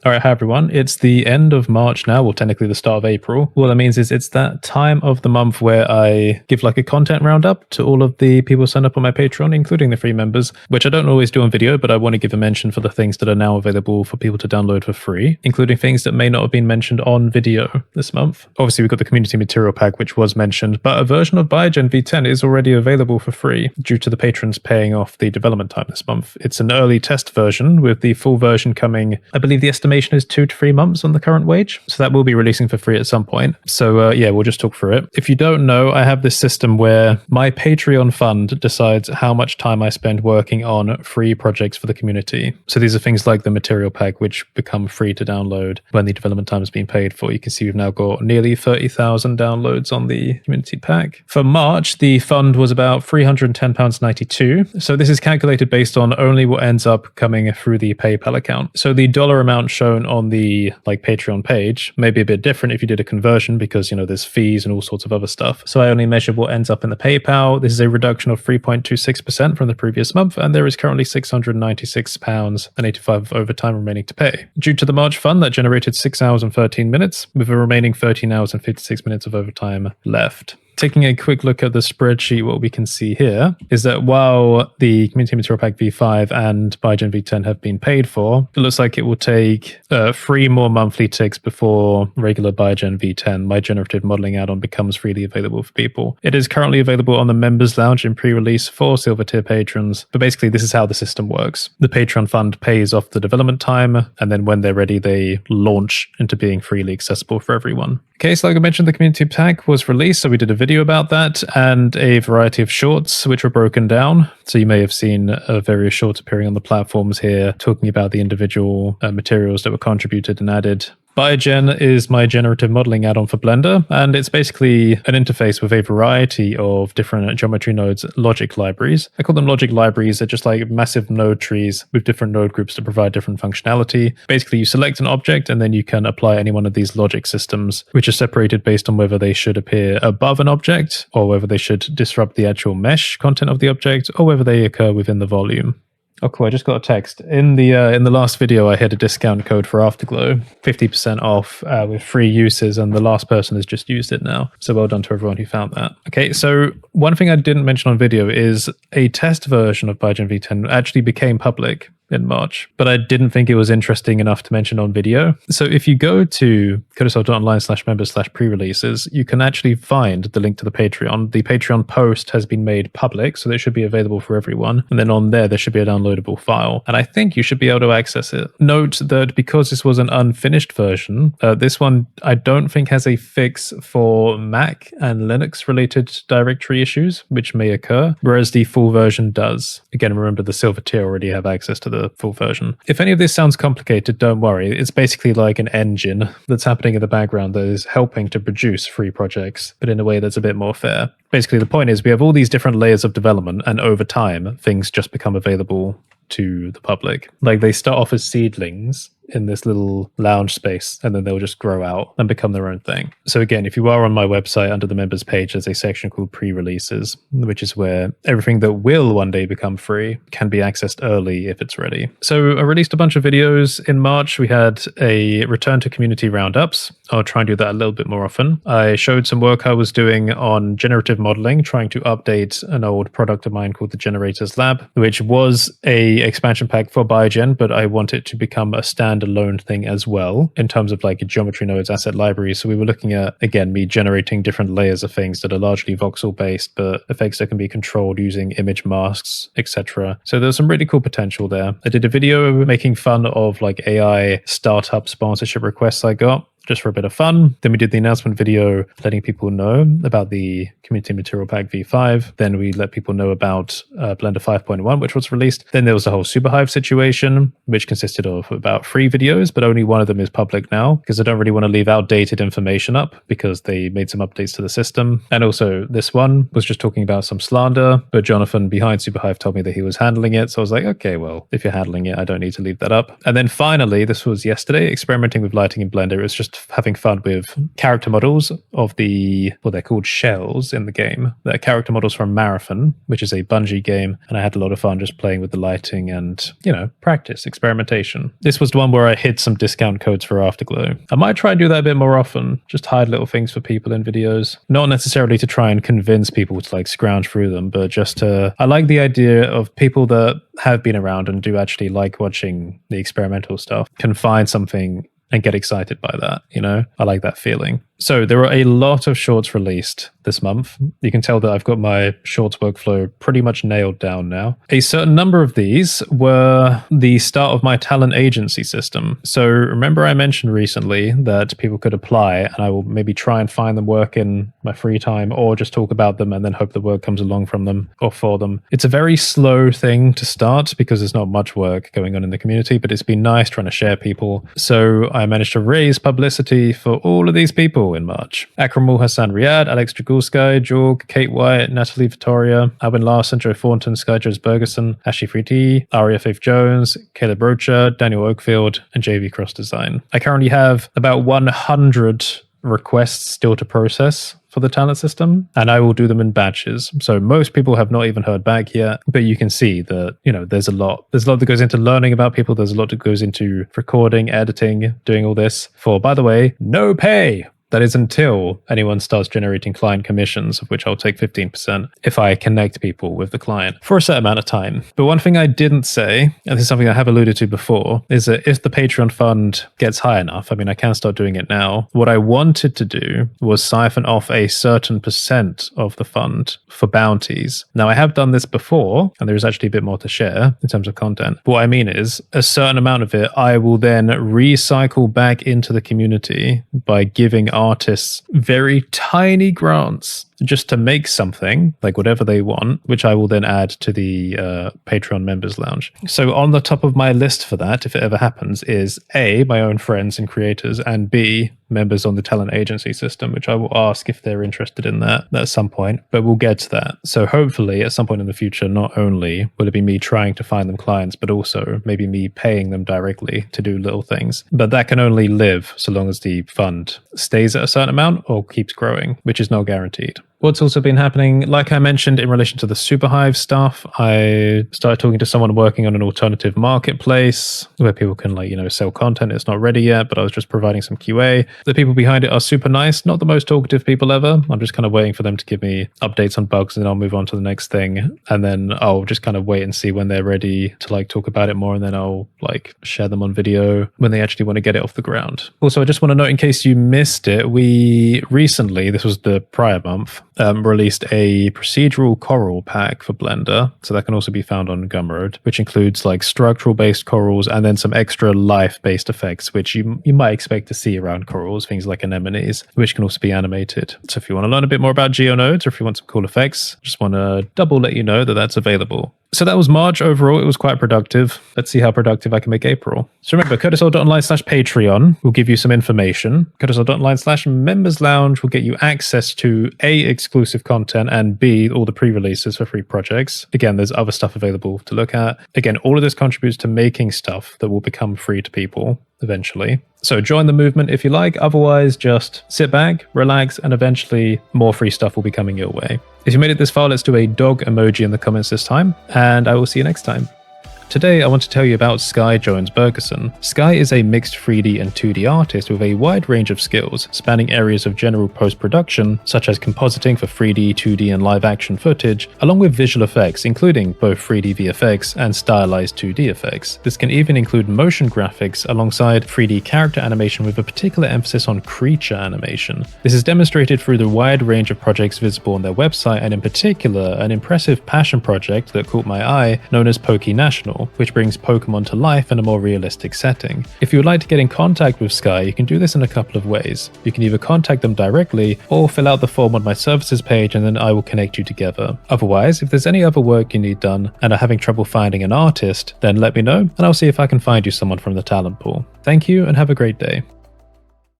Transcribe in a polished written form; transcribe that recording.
All right, hi everyone. It's the end of March now, well, technically the start of April. What that means is it's that time of the month where I give like a content roundup to all of the people who sign up on my Patreon, including the free members, which I don't always do on video, but I want to give a mention for the things that are now available for people to download for free, including things that may not have been mentioned on video this month. Obviously, we've got the community material pack, which was mentioned, but a version of Biogen V10 is already available for free due to the patrons paying off the development time this month. It's an early test version with the full version coming, I believe the estimation is 2 to 3 months on the current wage. So that will be releasing for free at some point. So yeah, we'll just talk through it. If you don't know, I have this system where my Patreon fund decides how much time I spend working on free projects for the community. So these are things like the material pack, which become free to download when the development time has been paid for. You can see we've now got nearly 30,000 downloads on the community pack. For March, the fund was about £310.92. So this is calculated based on only what ends up coming through the PayPal account. So the dollar amount shown on the Patreon page may be a bit different if you did a conversion because, there's fees and all sorts of other stuff. So I only measure what ends up in the PayPal. This is a reduction of 3.26% from the previous month, and there is currently £696.85 of overtime remaining to pay. Due to the March fund, that generated 6 hours and 13 minutes, with a remaining 13 hours and 56 minutes of overtime left. Taking a quick look at the spreadsheet, what we can see here is that while the Community Material Pack V5 and Biogen V10 have been paid for, it looks like it will take 3 more monthly ticks before regular Biogen V10, my generative modeling add-on, becomes freely available for people. It is currently available on the Members Lounge in pre-release for Silver Tier patrons, but basically this is how the system works. The Patreon fund pays off the development time, and then when they're ready, they launch into being freely accessible for everyone. Okay, so like I mentioned, the Community Pack was released, so we did a video about that and a variety of shorts which were broken down. So you may have seen various shorts appearing on the platforms here talking about the individual materials that were contributed and added. Biogen is my generative modeling add-on for Blender, and it's basically an interface with a variety of different geometry nodes logic libraries. I call them logic libraries. They're just like massive node trees with different node groups to provide different functionality. Basically, you select an object and then you can apply any one of these logic systems, which are separated based on whether they should appear above an object or whether they should disrupt the actual mesh content of the object or whether they occur within the volume. Oh, cool. I just got a text. In the last video, I had a discount code for Afterglow, 50% off with free uses, and the last person has just used it now. So well done to everyone who found that. Okay, so one thing I didn't mention on video is a test version of Biogen V10 actually became public in March, but I didn't think it was interesting enough to mention on video. So if you go to codesoft.online/members/pre-releases, you can actually find the link to the Patreon. The Patreon post has been made public, so it should be available for everyone. And then on there should be a downloadable file. And I think you should be able to access it. Note that because this was an unfinished version, this one I don't think has a fix for Mac and Linux related directory issues, which may occur, whereas the full version does. Again, remember the Silver Tier already have access to the full version. If any of this sounds complicated, don't worry. It's basically like an engine that's happening in the background that is helping to produce free projects, but in a way that's a bit more fair. Basically, the point is we have all these different layers of development, and over time, things just become available to the public. Like they start off as seedlings in this little lounge space, and then they'll just grow out and become their own thing. So again, if you are on my website under the members page, there's a section called pre-releases, which is where everything that will one day become free can be accessed early if it's ready. So I released a bunch of videos in March. We had a return to community roundups. I'll try and do that a little bit more often. I showed some work I was doing on generative modeling, trying to update an old product of mine called the Generators Lab, which was a expansion pack for Biogen, but I want it to become a standalone thing as well in terms of like geometry nodes, asset libraries. So we were looking at, again, me generating different layers of things that are largely voxel based, but effects that can be controlled using image masks, etc. So there's some really cool potential there. I did a video making fun of like AI startup sponsorship requests I got, just for a bit of fun. Then we did the announcement video letting people know about the Community Material Pack V5. Then we let people know about Blender 5.1, which was released. Then there was the whole Superhive situation, which consisted of about 3 videos, but only one of them is public now because I don't really want to leave outdated information up because they made some updates to the system. And also this one was just talking about some slander, but Jonathan behind Superhive told me that he was handling it. So I was like, okay, well, if you're handling it, I don't need to leave that up. And then finally, this was yesterday, experimenting with lighting in Blender. It was just having fun with character models of they're called shells in the game. They're character models from Marathon, which is a Bungie game, and I had a lot of fun just playing with the lighting and, practice, experimentation. This was the one where I hid some discount codes for Afterglow. I might try and do that a bit more often, just hide little things for people in videos. Not necessarily to try and convince people to scrounge through them, but I like the idea of people that have been around and do actually like watching the experimental stuff can find something and get excited by that, I like that feeling. So there are a lot of shorts released this month. You can tell that I've got my shorts workflow pretty much nailed down now. A certain number of these were the start of my talent agency system. So remember I mentioned recently that people could apply and I will maybe try and find them work in my free time or just talk about them and then hope the work comes along from them or for them. It's a very slow thing to start because there's not much work going on in the community, but it's been nice trying to share people. So I managed to raise publicity for all of these people in March. Akramul Hassan Riyad, Alex Dragulsky, Jorg, Kate White, Natalie Vittoria, Alvin Larson, Joe Thornton, Skyjoes Bergerson, Ashley 3D, Aria Faith Jones, Caleb Rocha, Daniel Oakfield, and JV Cross Design. I currently have about 100 requests still to process for the talent system, and I will do them in batches. So most people have not even heard back yet, but you can see that, there's a lot that goes into learning about people. There's a lot that goes into recording, editing, doing all this for, by the way, no pay. That is until anyone starts generating client commissions, of which I'll take 15% if I connect people with the client for a set amount of time. But one thing I didn't say, and this is something I have alluded to before, is that if the Patreon fund gets high enough, I can start doing it now. What I wanted to do was siphon off a certain percent of the fund for bounties. Now, I have done this before, and there's actually a bit more to share in terms of content. But what I mean is a certain amount of it, I will then recycle back into the community by giving artists very tiny grants just to make something, like whatever they want, which I will then add to the Patreon members lounge. So on the top of my list for that, if it ever happens, is A, my own friends and creators, and B, members on the talent agency system, which I will ask if they're interested in that at some point, but we'll get to that. So hopefully at some point in the future, not only will it be me trying to find them clients, but also maybe me paying them directly to do little things. But that can only live so long as the fund stays at a certain amount or keeps growing, which is not guaranteed. What's also been happening, like I mentioned in relation to the Superhive stuff, I started talking to someone working on an alternative marketplace where people can sell content. It's not ready yet, but I was just providing some QA. The people behind it are super nice, not the most talkative people ever. I'm just kind of waiting for them to give me updates on bugs and then I'll move on to the next thing. And then I'll just kind of wait and see when they're ready to talk about it more. And then I'll share them on video when they actually want to get it off the ground. Also, I just want to note in case you missed it, we recently, this was the prior month, released a procedural choral pack for Blender. So that can also be found on Gumroad, which includes structural based chorals and then some extra life based effects, which you might expect to see around chorals, things like anemones, which can also be animated. So if you want to learn a bit more about geonodes or if you want some cool effects, just want to double let you know that that's available. So that was March. Overall, it was quite productive. Let's see how productive I can make April. So remember, curtisol.online/Patreon will give you some information. curtisol.online/members lounge will get you access to A, exclusive content, and B, all the pre-releases for free projects. Again, there's other stuff available to look at. Again, all of this contributes to making stuff that will become free to people eventually. So join the movement if you like. Otherwise, just sit back, relax, and eventually more free stuff will be coming your way. If you made it this far, let's do a dog emoji in the comments this time, and I will see you next time. Today, I want to tell you about Sky Jones Bergerson. Sky is a mixed 3D and 2D artist with a wide range of skills, spanning areas of general post-production, such as compositing for 3D, 2D, and live-action footage, along with visual effects, including both 3D VFX and stylized 2D effects. This can even include motion graphics alongside 3D character animation with a particular emphasis on creature animation. This is demonstrated through the wide range of projects visible on their website, and in particular, an impressive passion project that caught my eye, known as Poké National, which brings Pokemon to life in a more realistic setting. If you would like to get in contact with Sky, you can do this in a couple of ways. You can either contact them directly or fill out the form on my services page and then I will connect you together. Otherwise, if there's any other work you need done and are having trouble finding an artist, then let me know and I'll see if I can find you someone from the talent pool. Thank you and have a great day.